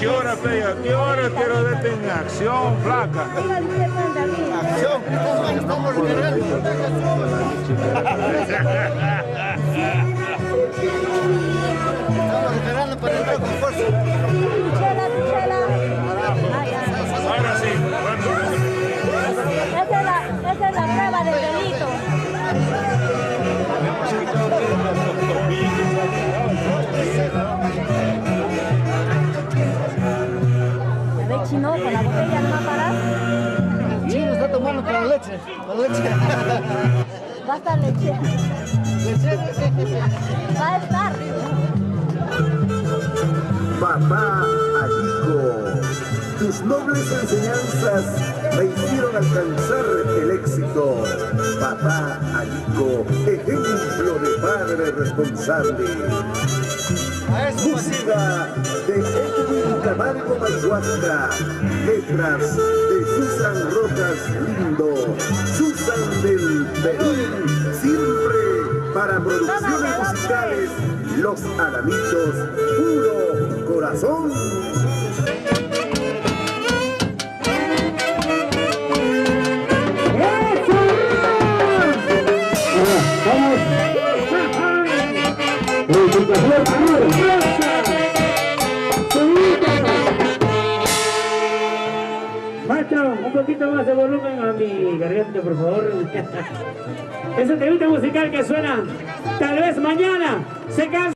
qué hora, Playa? ¿A qué hora quiero verte en acción, flaca? Acción, estamos recargando. Estamos recargando para entrar con fuerza. Ahora sí. Esa es la prueba del delito. A ver, Chino, con la botella no va a parar. Chino está tomando con leche. Con leche. Va a estar leche. Va a estar. Papá Alico, tus nobles enseñanzas me hicieron alcanzar el éxito. Papá Alico, ejemplo de padre responsable. Música de Edwin Camargo Mayhuasca, letras de Susan Rojas Lindo, Susan del Perú, siempre para producciones musicales, Los Alamitos, puro corazón. Maestro, un poquito más de volumen a mi garganta, por favor. Ese temita musical que suena, tal vez mañana se cansa.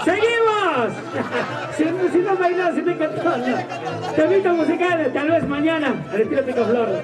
¡Seguimos! Si no bailas, si me cantó. Temita musical, tal vez mañana, al estilo Picaflor.